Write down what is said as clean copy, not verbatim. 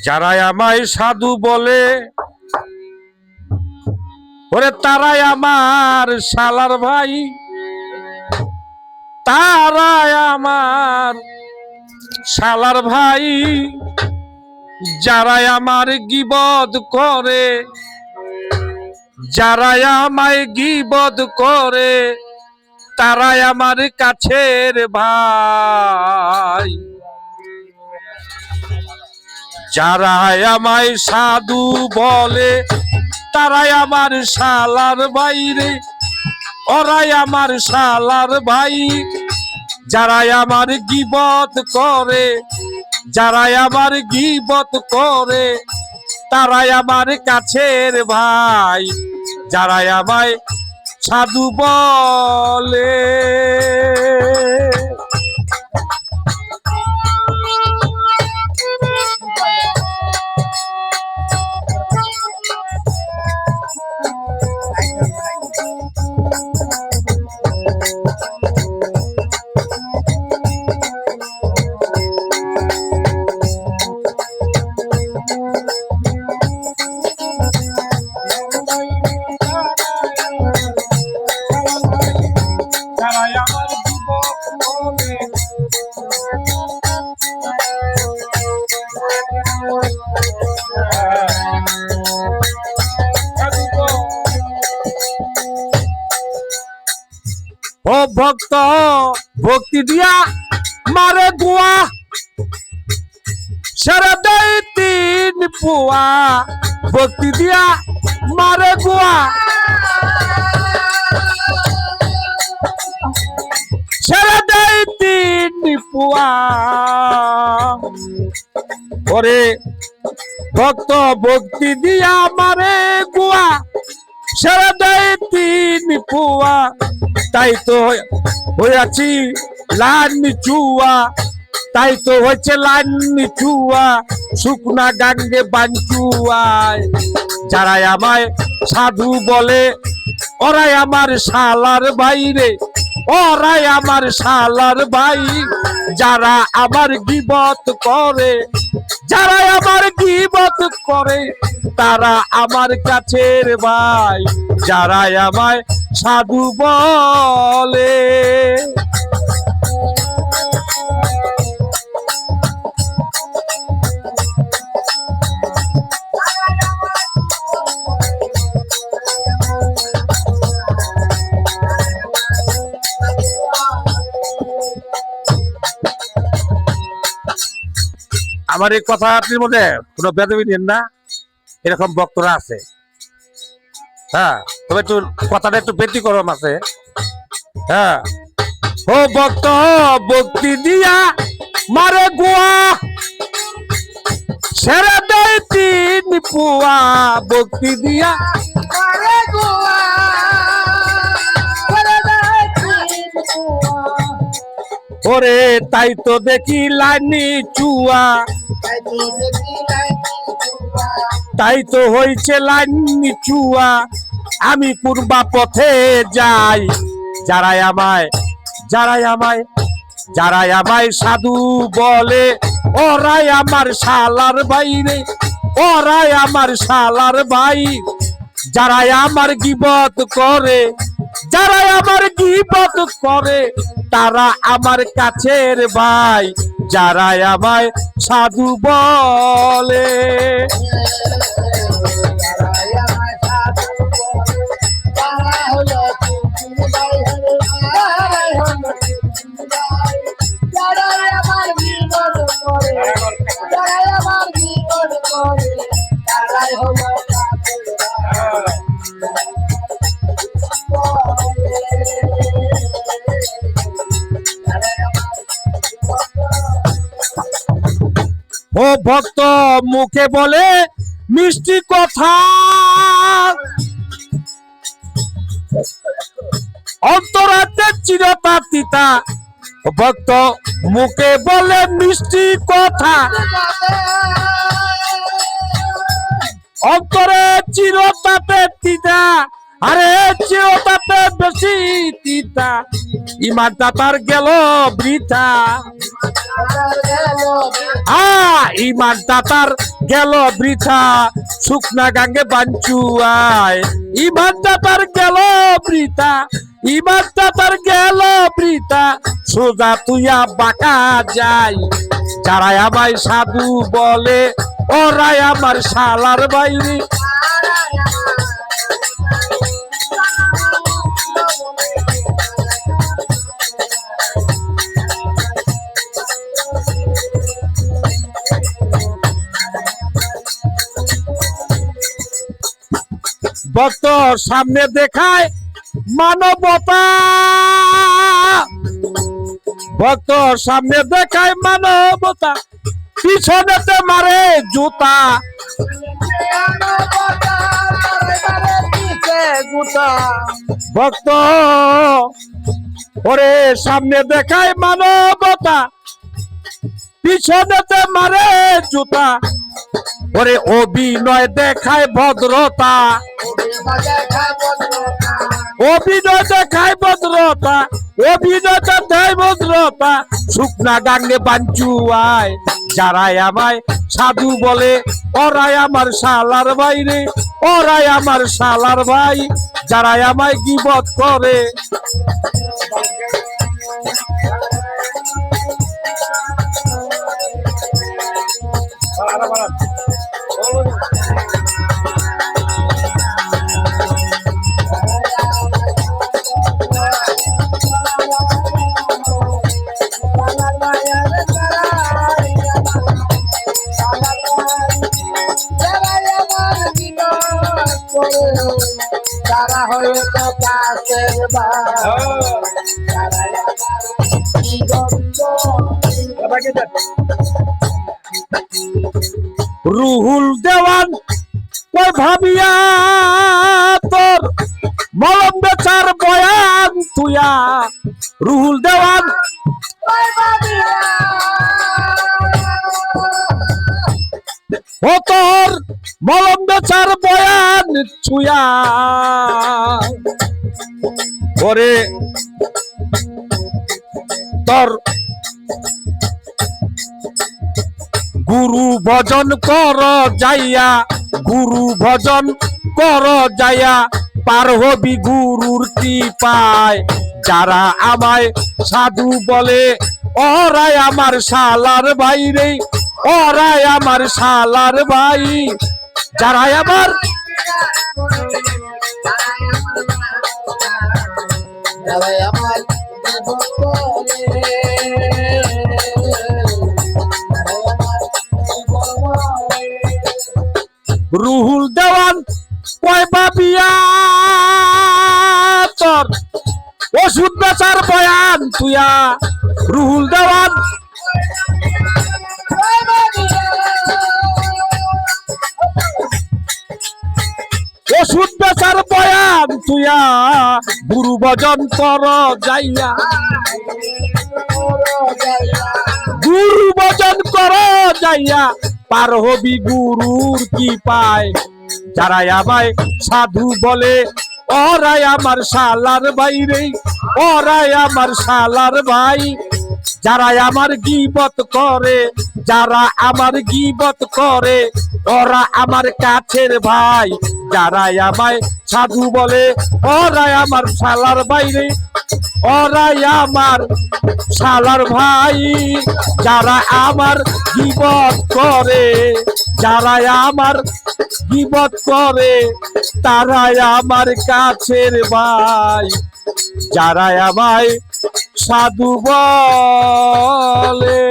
যারা আমায় সাধু বলে ওরে তারাই আমার শালার ভাই, তারাই আমার শালার ভাই। যারা আমার গীবত করে, যারা আমায় গীবত করে, তারাই আমার কাছের ভাই। যারা আমায় সাধু বলে তারাই আমার শালার ভাই রে, ওরাই আমার শালার ভাই। যারা আমার গীবত করে, যারা আমার গীবত করে, তারাই আমার কাছের ভাই। যারা আমায় সাধু বলে। ও ভক্ত ভক্তি দিয়া মারে গুয়া, সারা দেয় 3 পুয়া। ভক্তি দিয়া মারে গুয়া, সারা দেয় 3 পুয়া। ওরে ভক্ত ভক্তি দিয়া মারে গুয়া, সারা দেয় 3 পুয়া। তাই তো হয়েছি লানি চুয়া, তাই তো হয়েছে লানি চুয়া, শুকনা গাঙ্গে বাঞ্চুয়ায়। যারা আমায় সাধু বলে ওরাই আমার শালার ভাই রে, ওরাই আমার শালার ভাই। যারা আমার গীবত করে, যারা আমার গীবত করে, তারা আমার কাছের ভাই। যারা আমায় সাধু বলে। আমার এই কথাটির মধ্যে কোনো বেদবি নেন না, এরকম বক্তরা আছে। হ্যাঁ, তবে একটু কথাটা একটু ব্যতিক্রম আছে। হ্যাঁ, ও ভক্ত ভক্তি দিয়া মারে গুয়া, সেরা দেয় 3 পুয়া। ভক্তি দিয়া মারে গুয়া, সেরা দেয় 3 পুয়া। ওরে তাই তো দেখি লাইনি চুয়া, তাই তো হয়েছে লাইনি চুয়া। আমি পূর্বা পথে যাই। যারা আমায় সাধু বলে ওরাই আমার শালার ভাই রে, ওরাই আমার শালার ভাই। যারা আমার গীবত করে, যারা আমার গীবত করে, তারা আমার কাছের ভাই। যারা আমায় সাধু বলে। ও ভক্ত মুখে বলে মিষ্টি কথা, অন্তরাতে চিরতা তিতা। ভক্ত মুখে বলে মিষ্টি কথা, অন্তরে চিরতাতে তিতা। আরে চিরতাতে বেশি তিতা ইমানটা তার গেল বৃথা ইমানটা তার গেল বৃথা শুকনা গাঙ্গে বাঞ্চুয়ায় ইমানটা তার গেল বৃথা ইমানটা তার গেল বৃথা সোজা তুইয়া বাঁকা যাই যারা আমায় সাধু বলে ওরাই আমার শালার বাইরে ভক্ত সামনে দেখায় মানবতা ভক্ত সামনে দেখায় মানবতা পিছনেতে মারে জুতা ভক্ত ওরে সামনে দেখায় মানবতা পিছনেতে মারে জুতা ওরে অভিনয় দেখায় ভদ্রতা অভিনয় দেখায় ভদ্রতা অভিনয় দেখায় ভদ্রতা শুকনা গাঙ্গে বাঞ্চুয়ায় যারাই আমায় সাধু বলে ওরাই আমার শালার বাইরে ওরাই আমার শালার ভাই যারাই আমায় গীবত করে তারা হয়তো কাছের রুহুল দেওয়ান কই ভাবিয়া তোর মলম বেচার বয়ান তুইয়া রুহুল দেওয়ান ও তোর মলম বেচার বয়ান ছুয়া ওরে তোর গুরু ভজন কর যাইয়া গুরু ভজন কর যাইয়া পার হবি গুরুর কৃপায় যারা আমায় সাধু বলে ওরাই আমার শালার বাইরে ওরাই আমার শালার ভাই যারা আমার রুহুল দেওয়ান কয় বাবিয়া তোর ওষুধ বেচার বয়ান তুইয়া রুহুল দেওয়ান ওষুধ বেচার বয়ান তুইয়া গুরু ভজন কর যাইয়া গুরু ভজন কর যাইয়া পার হবি গুরুর কি পায় যারা আমায় সাধু বলে ওরাই আমার শালার বাইরে ওরাই আমার শালার ভাই যারা আমার গীবত করে যারা আমার গীবত করে ওরা আমার কাছের ভাই যারা আমায় সাধু বলে ওরাই আমার শালার বাইরে ওরাই আমার শালার ভাই যারা আমার গীবত করে যারা আমার গীবত করে তারাই আমার কাছের ভাই যারা আমায় সাধু বলে